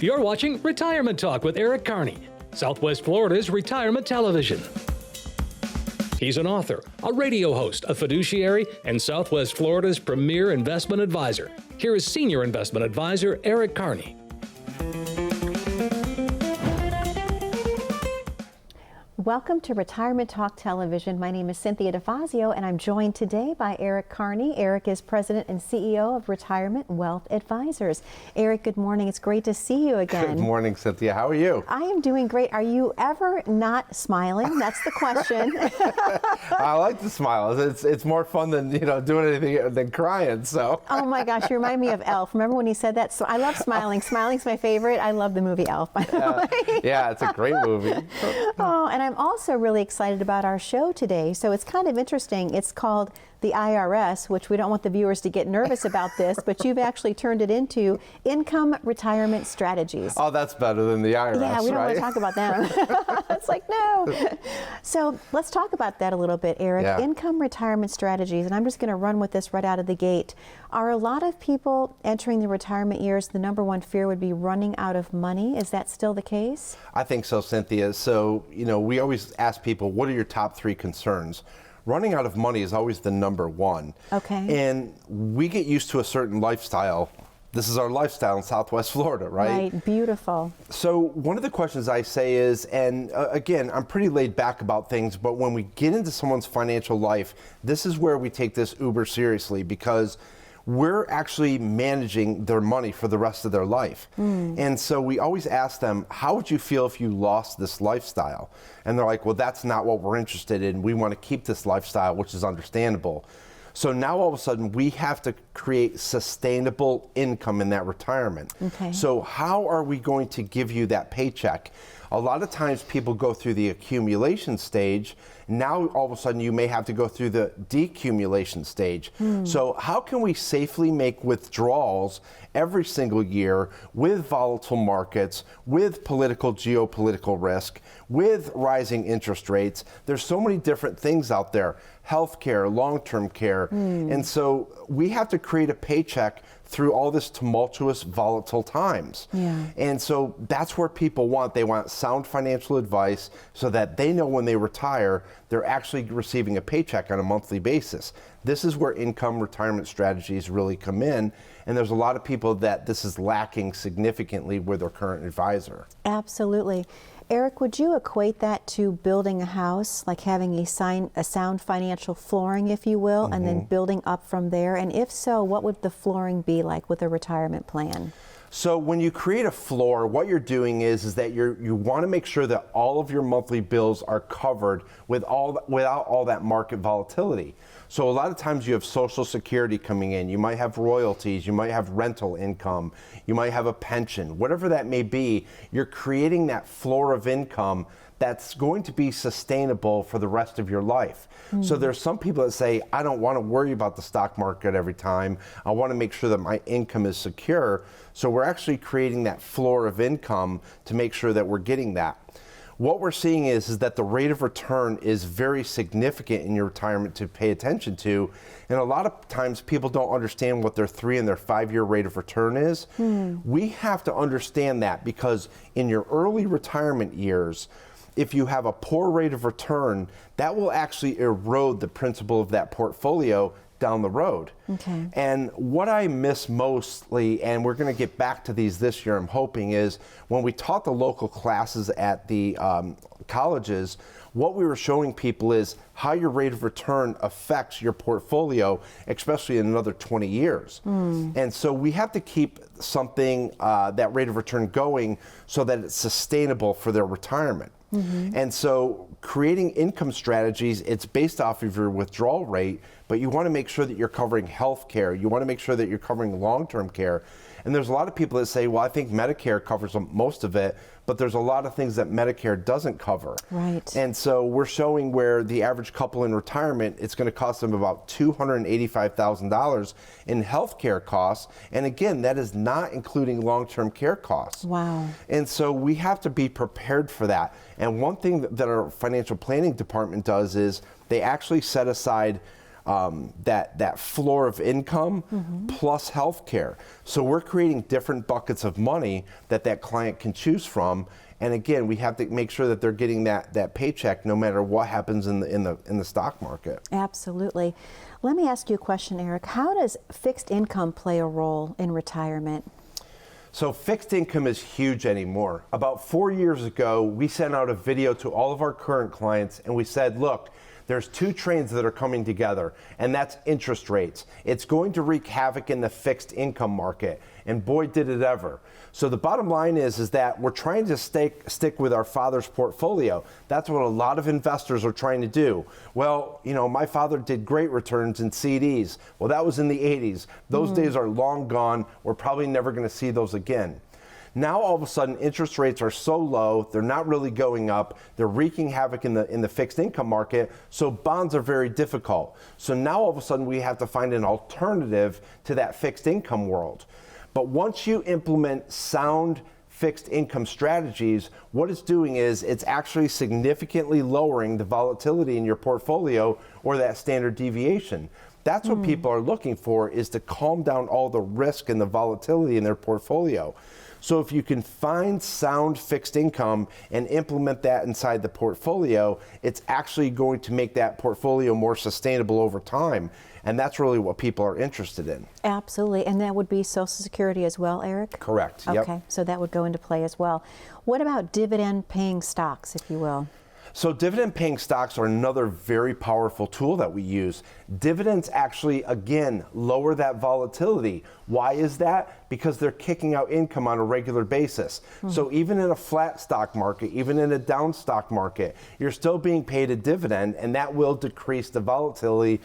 You're watching Retirement Talk with Erik Kearney, Southwest Florida's retirement television. He's an author, a radio host, a fiduciary, and Southwest Florida's premier investment advisor. Here is Senior Investment Advisor Erik Kearney. Welcome to Retirement Talk Television. My name is Cynthia DeFazio, and I'm joined today by Erik Kearney. Erik is President and CEO of Retirement Wealth Advisors. Erik, good morning. It's great to see you again. Good morning, Cynthia. How are you? I am doing great. Are you ever not smiling? That's the question. I like to smile. It's more fun than doing anything than crying. So. Oh my gosh, you remind me of Elf. Remember when he said that? So I love smiling. Smiling's my favorite. I love the movie Elf, by the way. Yeah, it's a great movie. Oh, and I'm also really excited about our show today. So it's kind of interesting. It's called the IRS, which we don't want the viewers to get nervous about this, but you've actually turned it into Income Retirement Strategies. Oh, that's better than the IRS, yeah, we don't right? want to talk about them. It's like, no. So let's talk about that a little bit, Erik. Yeah. Income Retirement Strategies, and I'm just going to run with this right out of the gate. Are a lot of people entering the retirement years, the number one fear would be running out of money? Is that still the case? I think so, Cynthia. So, we always ask people, what are your top three concerns? Running out of money is always the number one. Okay. And we get used to a certain lifestyle. This is our lifestyle in Southwest Florida, right? Right, beautiful. So one of the questions I say is, and again, I'm pretty laid back about things, but when we get into someone's financial life, this is where we take this uber seriously, because we're actually managing their money for the rest of their life. And so we always ask them, how would you feel if you lost this lifestyle? And they're like, well, that's not what we're interested in. We want to keep this lifestyle, which is understandable. So now all of a sudden we have to create sustainable income in that retirement. Okay. So how are we going to give you that paycheck? A lot of times people go through the accumulation stage. Now all of a sudden you may have to go through the decumulation stage. So how can we safely make withdrawals every single year with volatile markets, with political, geopolitical risk, with rising interest rates? There's so many different things out there, healthcare, long-term care. And so we have to create a paycheck through all this tumultuous, volatile times. Yeah. And so that's where people they want sound financial advice so that they know when they retire, they're actually receiving a paycheck on a monthly basis. This is where income retirement strategies really come in. And there's a lot of people that this is lacking significantly with their current advisor. Absolutely. Erik, would you equate that to building a house, like having a sound financial flooring, if you will, and then building up from there? And if so, what would the flooring be like with a retirement plan? So when you create a floor, what you're doing is that you want to make sure that all of your monthly bills are covered without all that market volatility. So a lot of times you have Social Security coming in, you might have royalties, you might have rental income, you might have a pension, whatever that may be. You're creating that floor of income that's going to be sustainable for the rest of your life. So there's some people that say, I don't want to worry about the stock market every time. I want to make sure that my income is secure. So we're actually creating that floor of income to make sure that we're getting that. What we're seeing is that the rate of return is very significant in your retirement to pay attention to. And a lot of times people don't understand what their 3 and their 5 year rate of return is. We have to understand that, because in your early retirement years, if you have a poor rate of return, that will actually erode the principal of that portfolio down the road. Okay. And what I miss mostly, and we're going to get back to these this year, I'm hoping, is when we taught the local classes at the colleges, what we were showing people is how your rate of return affects your portfolio, especially in another 20 years. And so we have to keep something, that rate of return going, so that it's sustainable for their retirement. And so creating income strategies, it's based off of your withdrawal rate, but you want to make sure that you're covering health care. You want to make sure that you're covering long-term care. And there's a lot of people that say, well, I think Medicare covers most of it, but there's a lot of things that Medicare doesn't cover. Right. And so we're showing where the average couple in retirement, it's going to cost them about $285,000 in health care costs. And again, that is not including long-term care costs. Wow. And so we have to be prepared for that. And one thing that our financial planning department does is they actually set aside that floor of income plus healthcare. So we're creating different buckets of money that client can choose from. And again, we have to make sure that they're getting that paycheck no matter what happens in the stock market. Absolutely. Let me ask you a question, Erik. How does fixed income play a role in retirement? So fixed income is huge anymore. About 4 years ago, we sent out a video to all of our current clients and we said, look, there's two trains that are coming together, and that's interest rates. It's going to wreak havoc in the fixed income market, and boy, did it ever. So the bottom line is that we're trying to stick with our father's portfolio. That's what a lot of investors are trying to do. Well, my father did great returns in CDs. Well, that was in the 80s. Those days are long gone. We're probably never going to see those again. Now all of a sudden interest rates are so low, they're not really going up, they're wreaking havoc in the fixed income market, so bonds are very difficult. So now all of a sudden we have to find an alternative to that fixed income world. But once you implement sound fixed income strategies, what it's doing is it's actually significantly lowering the volatility in your portfolio or that standard deviation. That's what people are looking for, is to calm down all the risk and the volatility in their portfolio. So if you can find sound fixed income and implement that inside the portfolio, it's actually going to make that portfolio more sustainable over time. And that's really what people are interested in. Absolutely. And that would be Social Security as well, Erik? Correct. Okay, yep. So that would go into play as well. What about dividend paying stocks, if you will? So dividend paying stocks are another very powerful tool that we use. Dividends actually, again, lower that volatility. Why is that? Because they're kicking out income on a regular basis. So even in a flat stock market, even in a down stock market, you're still being paid a dividend, and that will decrease the volatility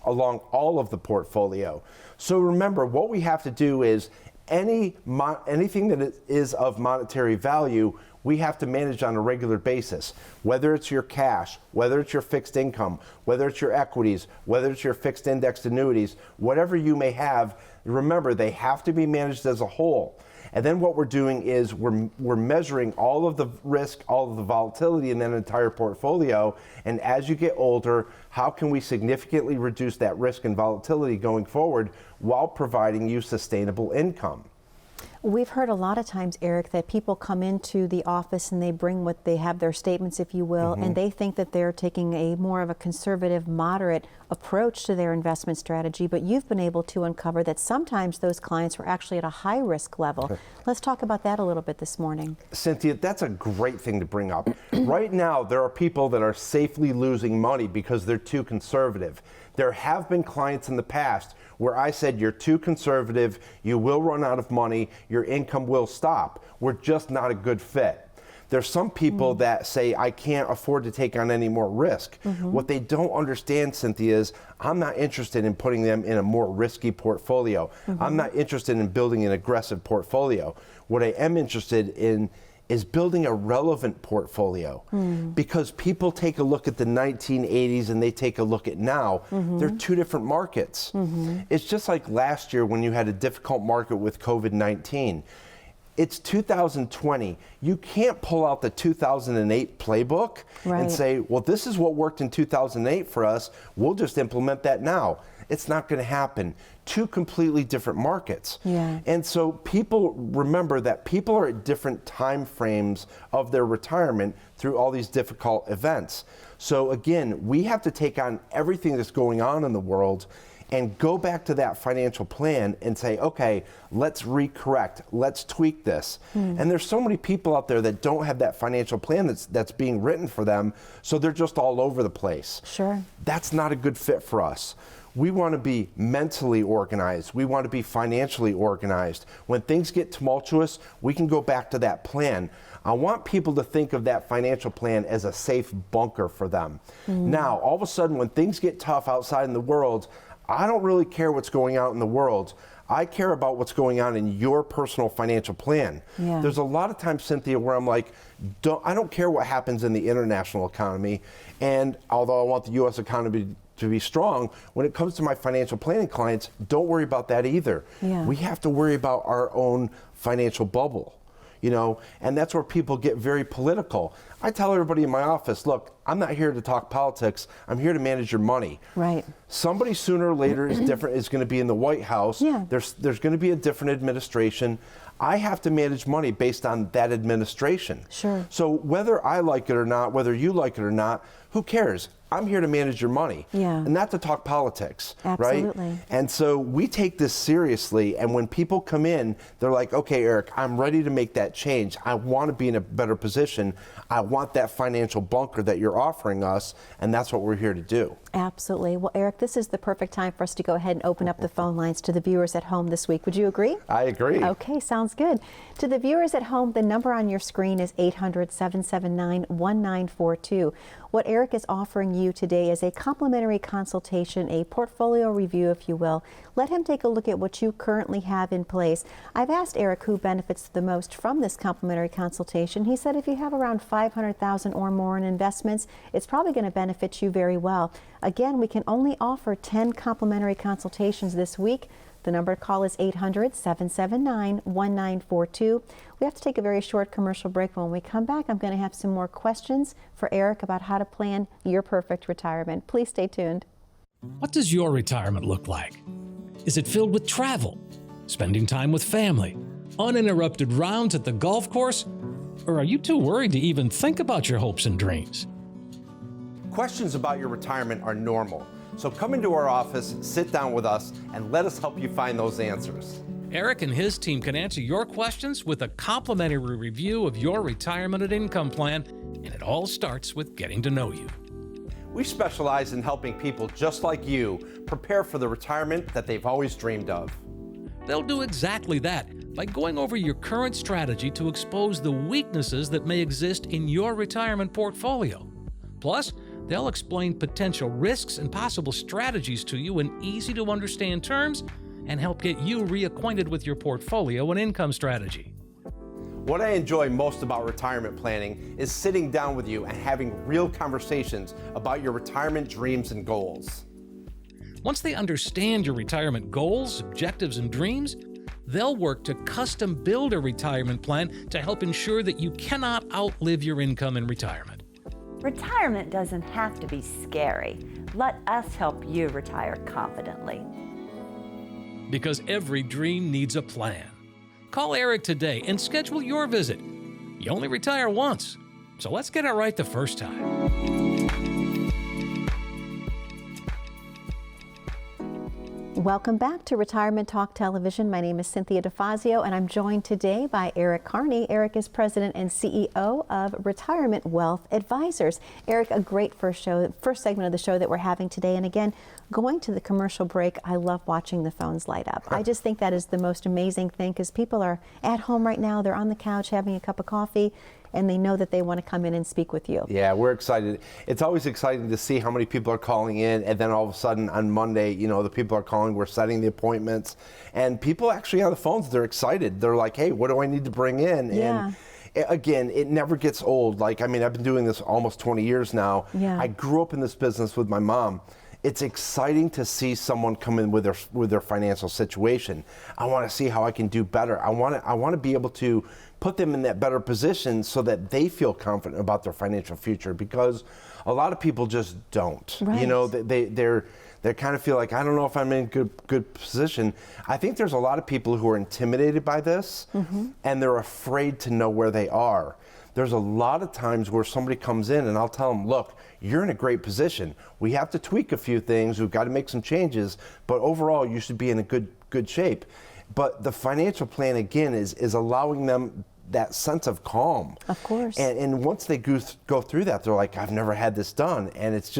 along all of the portfolio. So remember, what we have to do is anything that is of monetary value, we have to manage on a regular basis, whether it's your cash, whether it's your fixed income, whether it's your equities, whether it's your fixed indexed annuities, whatever you may have. Remember, they have to be managed as a whole. And then what we're doing is we're measuring all of the risk, all of the volatility in that entire portfolio. And as you get older, how can we significantly reduce that risk and volatility going forward while providing you sustainable income? We've heard a lot of times, Erik, that people come into the office and they bring what they have, their statements, if you will, and they think that they're taking a more of a conservative, moderate approach to their investment strategy, but you've been able to uncover that sometimes those clients were actually at a high risk level. Let's talk about that a little bit this morning. Cynthia, that's a great thing to bring up. Right now, there are people that are safely losing money because they're too conservative. There have been clients in the past where I said, you're too conservative, you will run out of money, your income will stop. We're just not a good fit. There's some people that say, I can't afford to take on any more risk. What they don't understand, Cynthia, is I'm not interested in putting them in a more risky portfolio. I'm not interested in building an aggressive portfolio. What I am interested in is building a relevant portfolio, because people take a look at the 1980s and they take a look at now. They're two different markets. It's just like last year when you had a difficult market with COVID-19. It's 2020. You can't pull out the 2008 playbook and say, well, this is what worked in 2008 for us. We'll just implement that now. It's not going to happen. Two completely different markets. And so people remember that people are at different time frames of their retirement through all these difficult events. So again, we have to take on everything that's going on in the world and go back to that financial plan and say, okay, let's recorrect, let's tweak this. And there's so many people out there that don't have that financial plan that's being written for them, so they're just all over the place. That's not a good fit for us. We want to be mentally organized. We want to be financially organized. When things get tumultuous, we can go back to that plan. I want people to think of that financial plan as a safe bunker for them. Now, all of a sudden, when things get tough outside in the world, I don't really care what's going on in the world. I care about what's going on in your personal financial plan. There's a lot of times, Cynthia, where I'm like, I don't care what happens in the international economy. And although I want the U.S. economy to be strong, when it comes to my financial planning clients, don't worry about that either. We have to worry about our own financial bubble. and that's where people get very political. I tell everybody in my office, look, I'm not here to talk politics. I'm here to manage your money. Right. Somebody sooner or later is going to be in the White House. Yeah. There's going to be a different administration. I have to manage money based on that administration. Sure. So whether I like it or not, whether you like it or not, who cares? I'm here to manage your money, and not to talk politics, Absolutely. right? And so we take this seriously, and when people come in, they're like, okay, Erik, I'm ready to make that change. I want to be in a better position. I want that financial bunker that you're offering us, and that's what we're here to do. Absolutely. Well, Erik, this is the perfect time for us to go ahead and open up the phone lines to the viewers at home this week. Would you agree? I agree. Okay, sounds good. To the viewers at home, the number on your screen is 800-779-1942. What Erik is offering you today is a complimentary consultation, a portfolio review, if you will. Let him take a look at what you currently have in place. I've asked Erik who benefits the most from this complimentary consultation. He said if you have around $500,000 or more in investments, it's probably going to benefit you very well. Again, we can only offer 10 complimentary consultations this week. The number to call is 800-779-1942. We have to take a very short commercial break. When we come back, I'm going to have some more questions for Erik about how to plan your perfect retirement. Please stay tuned. What does your retirement look like? Is it filled with travel, spending time with family, uninterrupted rounds at the golf course? Or are you too worried to even think about your hopes and dreams? Questions about your retirement are normal. So come into our office, sit down with us, and let us help you find those answers. Erik and his team can answer your questions with a complimentary review of your retirement and income plan, and it all starts with getting to know you. We specialize in helping people just like you prepare for the retirement that they've always dreamed of. They'll do exactly that by going over your current strategy to expose the weaknesses that may exist in your retirement portfolio. Plus, they'll explain potential risks and possible strategies to you in easy-to-understand terms and help get you reacquainted with your portfolio and income strategy. What I enjoy most about retirement planning is sitting down with you and having real conversations about your retirement dreams and goals. Once they understand your retirement goals, objectives, and dreams, they'll work to custom build a retirement plan to help ensure that you cannot outlive your income in retirement. Retirement doesn't have to be scary. Let us help you retire confidently. Because every dream needs a plan. Call Erik today and schedule your visit. You only retire once, so let's get it right the first time. Welcome back to Retirement Talk Television. My name is Cynthia DeFazio, and I'm joined today by Erik Kearney. Erik is President and CEO of Retirement Wealth Advisors. Erik, a great first segment of the show that we're having today. And again, going to the commercial break, I love watching the phones light up. I just think that is the most amazing thing because people are at home right now. They're on the couch having a cup of coffee, and they know that they want to come in and speak with you. Yeah, we're excited. It's always exciting to see how many people are calling in, and then all of a sudden on Monday, the people are calling, we're setting the appointments, and people actually on the phones, they're excited. They're like, hey, what do I need to bring in? Yeah. And again, it never gets old. I've been doing this almost 20 years now. Yeah. I grew up in this business with my mom. It's exciting to see someone come in with their financial situation. I want to see how I can do better. I want to be able to put them in that better position so that they feel confident about their financial future, because a lot of people just don't. Right. They kind of feel like, I don't know if I'm in good position. I think there's a lot of people who are intimidated by this, and they're afraid to know where they are. There's a lot of times where somebody comes in and I'll tell them, look, you're in a great position. We have to tweak a few things. We've got to make some changes, but overall you should be in a good shape. But the financial plan, again, is allowing them that sense of calm. Of course. And once they go through that, they're like, I've never had this done. And it's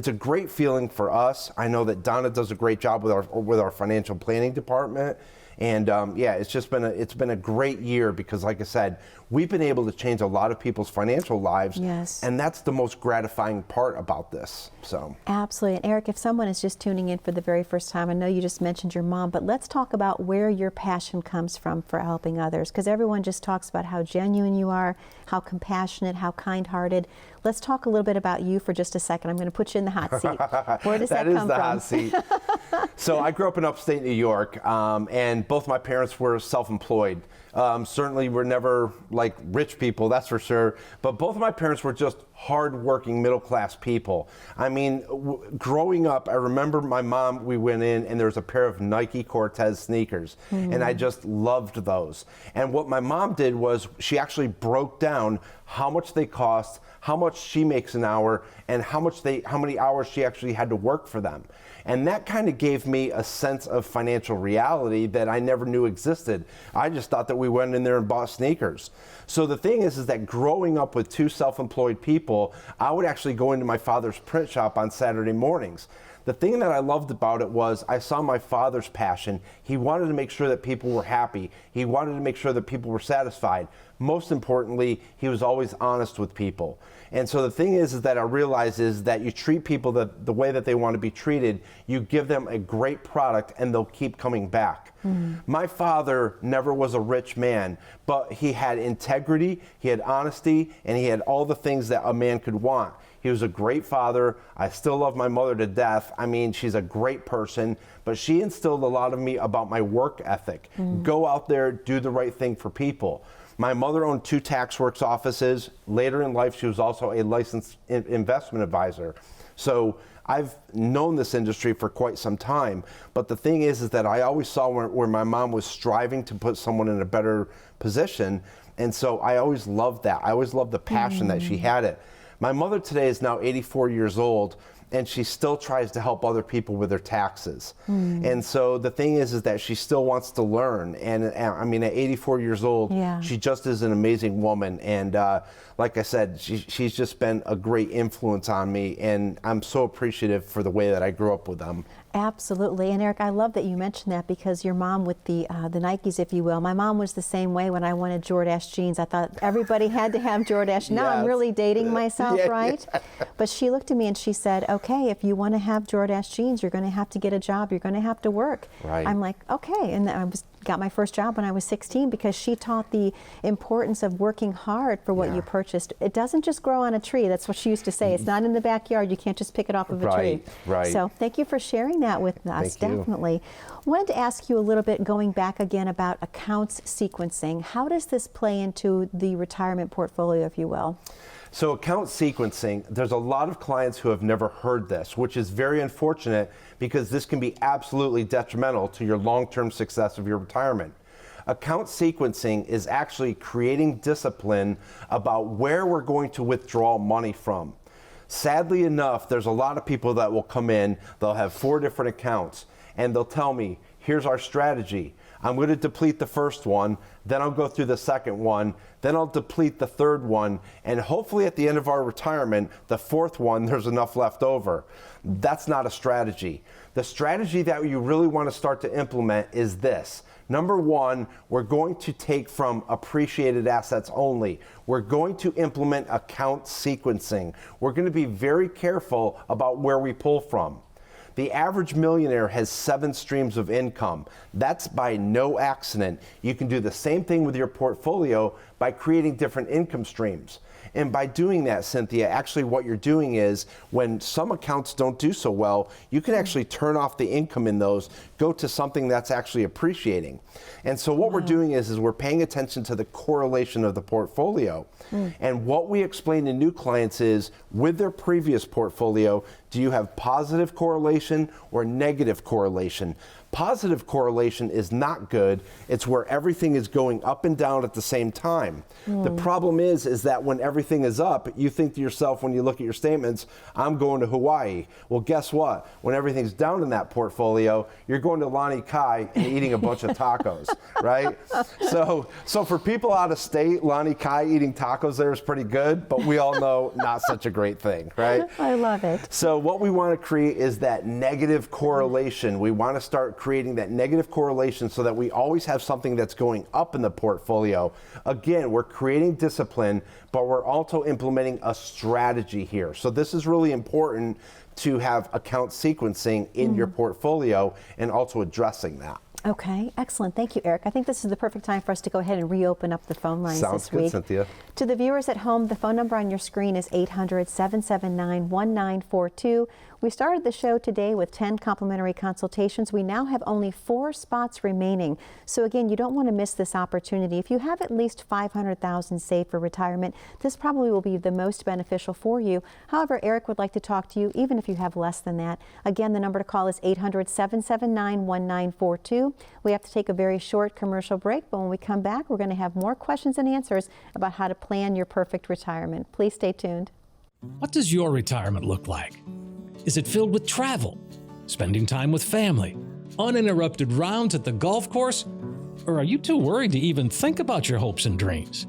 a great feeling for us. I know that Donna does a great job with our financial planning department. And it's been a great year because, like I said, we've been able to change a lot of people's financial lives. Yes. And that's the most gratifying part about this. So. Absolutely. And Erik, if someone is just tuning in for the very first time, I know you just mentioned your mom, but let's talk about where your passion comes from for helping others, because everyone just talks about how genuine you are, how compassionate, how kind-hearted. Let's talk a little bit about you for just a second. I'm going to put you in the hot seat. Where does that come from? That is the hot seat. So I grew up in upstate New York, and and both my parents were self-employed. Certainly we're never like rich people, that's for sure, but both of my parents were just hard-working middle-class people. I mean, growing up, I remember my mom, we went in and there was a pair of Nike Cortez sneakers, and I just loved those. And what my mom did was she actually broke down how much they cost, how much she makes an hour, and how many hours she actually had to work for them. And that kind of gave me a sense of financial reality that I never knew existed. I just thought that we went in there and bought sneakers. So the thing is that growing up with two self-employed people, I would actually go into my father's print shop on Saturday mornings. The thing that I loved about it was I saw my father's passion. He wanted to make sure that people were happy. He wanted to make sure that people were satisfied. Most importantly, he was always honest with people. And so the thing is that I realize is that you treat people the way that they want to be treated. You give them a great product and they'll keep coming back. My father never was a rich man, but he had integrity, he had honesty, and he had all the things that a man could want. He was a great father. I still love my mother to death. I mean, she's a great person, but she instilled a lot of me about my work ethic. Go out there, do the right thing for people. My mother owned 2 tax works offices. Later in life, she was also a licensed investment advisor. So I've known this industry for quite some time, but the thing is that I always saw where my mom was striving to put someone in a better position, and so I always loved that. I always loved the passion that she had it. My mother today is now 84 years old, and she still tries to help other people with their taxes. And so the thing is that she still wants to learn. And I mean, at 84 years old, she just is an amazing woman. And like I said, she's just been a great influence on me, and I'm so appreciative for the way that I grew up with them. Absolutely. And Eric, I love that you mentioned that, because your mom with the Nikes, if you will. My mom was the same way when I wanted Jordache jeans. I thought everybody had to have Jordache. Now I'm really dating myself, right? But she looked at me and she said, okay, if you want to have Jordache jeans, you're going to have to get a job. You're going to have to work. Right. I'm like, okay. And I got my first job when I was 16, because she taught the importance of working hard for what you purchased. It doesn't just grow on a tree. That's what she used to say. It's not in the backyard. You can't just pick it off of a tree. Right. So thank you for sharing that with us. Thank you. Definitely. Wanted to ask you a little bit, going back again, about accounts sequencing. How does this play into the retirement portfolio, if you will? So account sequencing, there's a lot of clients who have never heard this, which is very unfortunate, because this can be absolutely detrimental to your long-term success of your retirement. Account sequencing is actually creating discipline about where we're going to withdraw money from. Sadly enough, there's a lot of people that will come in, they'll have 4 different accounts, and they'll tell me, here's our strategy. I'm going to deplete the first one, then I'll go through the second one, then I'll deplete the third one, and hopefully at the end of our retirement, the 4th one, there's enough left over. That's not a strategy. The strategy that you really want to start to implement is this. Number 1, we're going to take from appreciated assets only. We're going to implement account sequencing. We're going to be very careful about where we pull from. The average millionaire has 7 streams of income. That's by no accident. You can do the same thing with your portfolio by creating different income streams. And by doing that, Cynthia, actually what you're doing is, when some accounts don't do so well, you can actually turn off the income in those, go to something that's actually appreciating. And so what we're doing is we're paying attention to the correlation of the portfolio. And what we explain to new clients is, with their previous portfolio, do you have positive correlation or negative correlation? Positive correlation is not good. It's where everything is going up and down at the same time. The problem is that when everything is up, you think to yourself, when you look at your statements, I'm going to Hawaii. Well, guess what? When everything's down in that portfolio, you're going to Lani Kai and eating a bunch of tacos, right? So for people out of state, Lani Kai eating tacos there is pretty good, but we all know not such a great thing, right? I love it. So what we want to create is that negative correlation. We want to start creating that negative correlation so that we always have something that's going up in the portfolio. Again, we're creating discipline, but we're also implementing a strategy here. So this is really important, to have account sequencing in your portfolio and also addressing that. Okay, excellent. Thank you, Eric. I think this is the perfect time for us to go ahead and reopen up the phone lines Sounds this good, week. Cynthia. To the viewers at home, the phone number on your screen is 800-779-1942. We started the show today with 10 complimentary consultations. We now have only 4 spots remaining. So again, you don't want to miss this opportunity. If you have at least $500,000 saved for retirement, this probably will be the most beneficial for you. However, Erik would like to talk to you even if you have less than that. Again, the number to call is 800-779-1942. We have to take a very short commercial break, but when we come back, we're going to have more questions and answers about how to plan your perfect retirement. Please stay tuned. What does your retirement look like? Is it filled with travel, spending time with family, uninterrupted rounds at the golf course? Or are you too worried to even think about your hopes and dreams?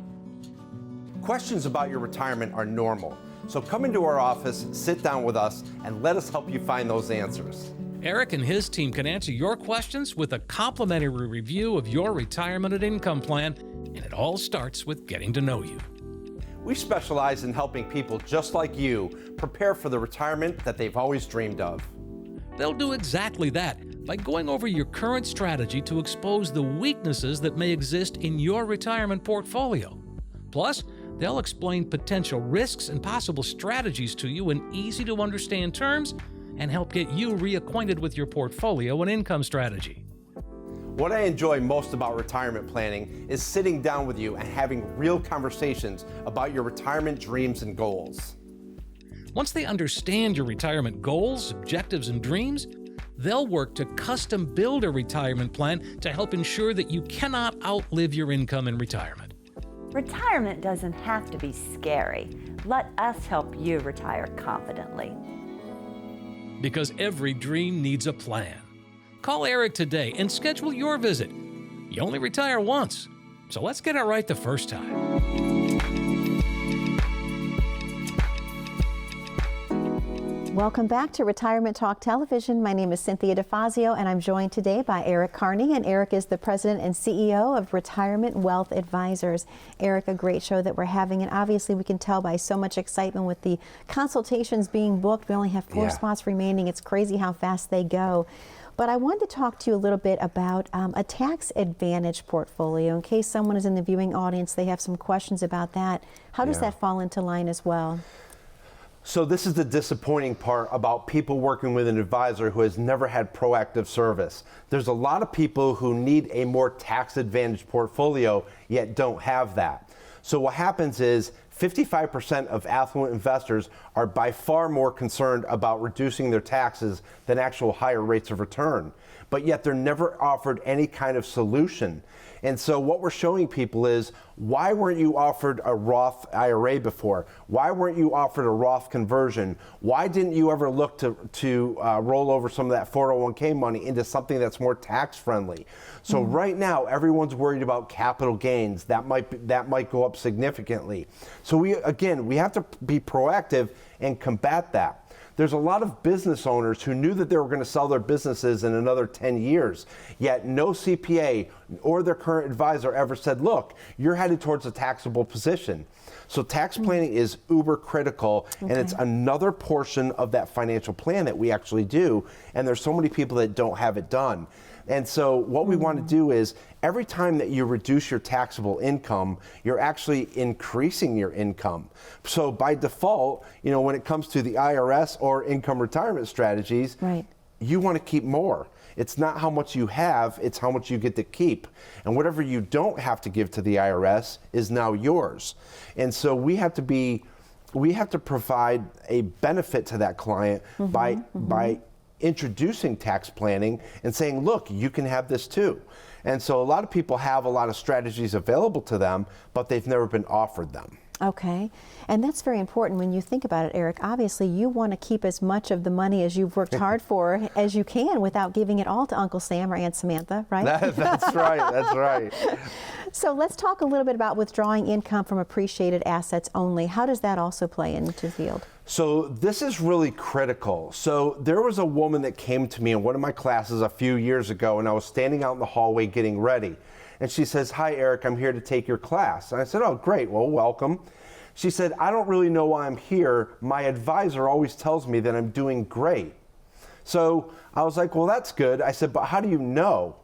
Questions about your retirement are normal. So come into our office, sit down with us, and let us help you find those answers. Erik and his team can answer your questions with a complimentary review of your retirement and income plan, and it all starts with getting to know you. We specialize in helping people just like you prepare for the retirement that they've always dreamed of. They'll do exactly that by going over your current strategy to expose the weaknesses that may exist in your retirement portfolio. Plus, they'll explain potential risks and possible strategies to you in easy-to-understand terms and help get you reacquainted with your portfolio and income strategy. What I enjoy most about retirement planning is sitting down with you and having real conversations about your retirement dreams and goals. Once they understand your retirement goals, objectives, and dreams, they'll work to custom build a retirement plan to help ensure that you cannot outlive your income in retirement. Retirement doesn't have to be scary. Let us help you retire confidently. Because every dream needs a plan. Call Erik today and schedule your visit. You only retire once, so let's get it right the first time. Welcome back to Retirement Talk Television. My name is Cynthia DeFazio, and I'm joined today by Erik Kearney. And Erik is the president and CEO of Retirement Wealth Advisors. Erik, a great show that we're having, and obviously we can tell by so much excitement with the consultations being booked. We only have 4 spots remaining. It's crazy how fast they go. But I wanted to talk to you a little bit about a tax advantage portfolio. In case someone is in the viewing audience, they have some questions about that. How does that fall into line as well? So this is the disappointing part about people working with an advisor who has never had proactive service. There's a lot of people who need a more tax advantage portfolio, yet don't have that. So what happens is 55% of affluent investors are by far more concerned about reducing their taxes than actual higher rates of return, but yet they're never offered any kind of solution. And so what we're showing people is, why weren't you offered a Roth IRA before? Why weren't you offered a Roth conversion? Why didn't you ever look to roll over some of that 401k money into something that's more tax friendly? So right now, everyone's worried about capital gains. That might go up significantly. So we have to be proactive and combat that. There's a lot of business owners who knew that they were going to sell their businesses in another 10 years, yet no CPA or their current advisor ever said, look, you're headed towards a taxable position. So tax planning is uber critical, and it's another portion of that financial plan that we actually do, and there's so many people that don't have it done. And so what we want to do is, every time that you reduce your taxable income, you're actually increasing your income. So by default, when it comes to the IRS or income retirement strategies, you want to keep more. It's not how much you have, it's how much you get to keep. And whatever you don't have to give to the IRS is now yours. And so we have to provide a benefit to that client by introducing tax planning and saying, look, you can have this too. And so a lot of people have a lot of strategies available to them, but they've never been offered them. Okay, and that's very important when you think about it, Erik. Obviously, you want to keep as much of the money as you've worked hard for as you can without giving it all to Uncle Sam or Aunt Samantha, right? That's right, that's right. So let's talk a little bit about withdrawing income from appreciated assets only. How does that also play into the field? So this is really critical. So there was a woman that came to me in one of my classes a few years ago, and I was standing out in the hallway getting ready. And she says, hi, Erik, I'm here to take your class. And I said, oh, great, well, welcome. She said, I don't really know why I'm here. My advisor always tells me that I'm doing great. So I was like, well, that's good. I said, but how do you know?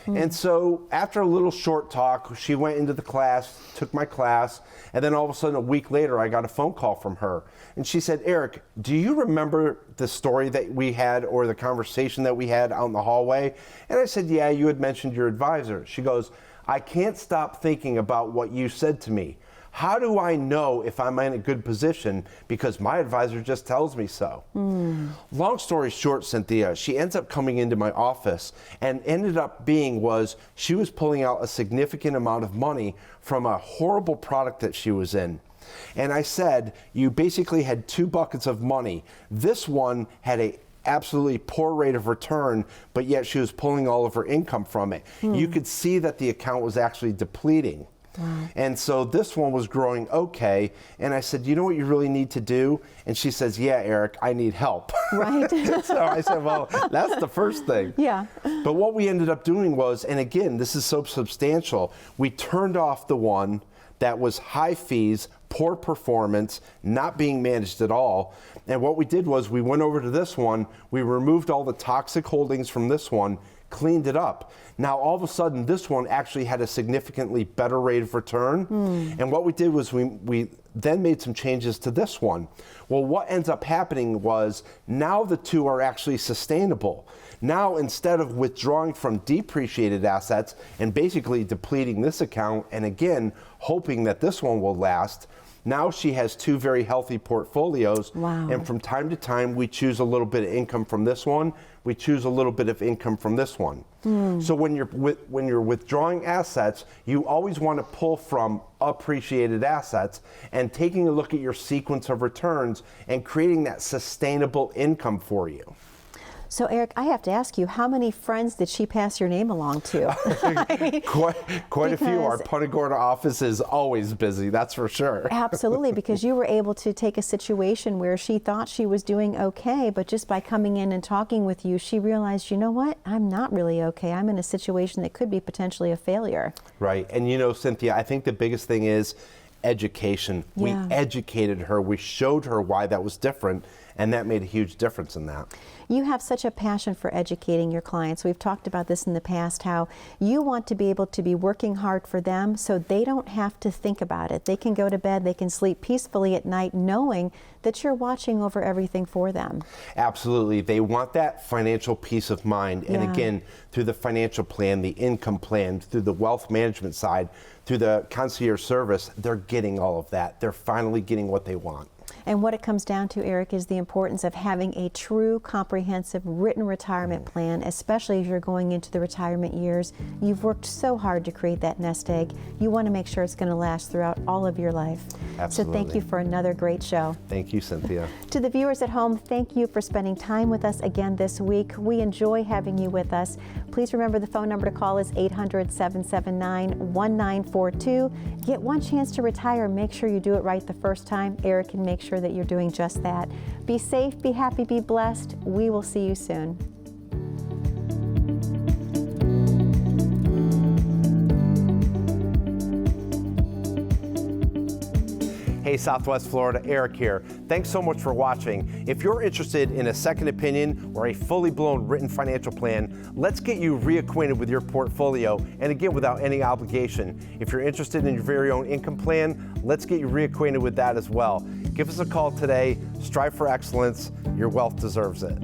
And so after a little short talk, she went into the class, took my class, and then all of a sudden a week later I got a phone call from her. And she said, Erik, do you remember the story that we had or the conversation that we had out in the hallway? And I said, yeah, you had mentioned your advisor. She goes, I can't stop thinking about what you said to me. How do I know if I'm in a good position? Because my advisor just tells me so. Long story short, Cynthia, she ends up coming into my office and ended up being was she was pulling out a significant amount of money from a horrible product that she was in. And I said, you basically had two buckets of money. This one had a absolutely poor rate of return, but yet she was pulling all of her income from it. You could see that the account was actually depleting. Wow. And so this one was growing okay. And I said, you know what you really need to do? And she says, yeah, Erik, I need help. Right. So I said, well, that's the first thing. Yeah. But what we ended up doing was, and again, this is so substantial, we turned off the one that was high fees, poor performance, not being managed at all. And what we did was we went over to this one, we removed all the toxic holdings from this one, cleaned it up. Now all of a sudden this one actually had a significantly better rate of return. And what we did was we then made some changes to this one. Well, what ends up happening was now the two are actually sustainable. Now instead of withdrawing from depreciated assets and basically depleting this account and again hoping that this one will last, now she has two very healthy portfolios. Wow. And from time to time we choose a little bit of income from this one, we choose a little bit of income from this one. So when you're withdrawing assets, you always want to pull from appreciated assets and taking a look at your sequence of returns and creating that sustainable income for you. So Erik, I have to ask you, how many friends did she pass your name along to? I mean, quite a few. Our Punta Gorda office is always busy, that's for sure. Absolutely, because you were able to take a situation where she thought she was doing okay, but just by coming in and talking with you, she realized, you know what, I'm not really okay. I'm in a situation that could be potentially a failure. Right, and you know, Cynthia, I think the biggest thing is education. Yeah. We educated her, we showed her why that was different, and that made a huge difference in that. You have such a passion for educating your clients. We've talked about this in the past, how you want to be able to be working hard for them so they don't have to think about it. They can go to bed, they can sleep peacefully at night knowing that you're watching over everything for them. Absolutely. They want that financial peace of mind. And again, through the financial plan, the income plan, through the wealth management side, through the concierge service, they're getting all of that. They're finally getting what they want. And what it comes down to, Erik, is the importance of having a true, comprehensive, written retirement plan, especially as you're going into the retirement years. You've worked so hard to create that nest egg. You want to make sure it's going to last throughout all of your life. Absolutely. So thank you for another great show. Thank you, Cynthia. To the viewers at home, thank you for spending time with us again this week. We enjoy having you with us. Please remember the phone number to call is 800-779-1942. Get one chance to retire. Make sure you do it right the first time. Erik can make sure that you're doing just that. Be safe, be happy, be blessed. We will see you soon. Hey Southwest Florida, Erik here. Thanks so much for watching. If you're interested in a second opinion or a fully blown written financial plan, let's get you reacquainted with your portfolio, and again, without any obligation. If you're interested in your very own income plan, let's get you reacquainted with that as well. Give us a call today. Strive for excellence. Your wealth deserves it.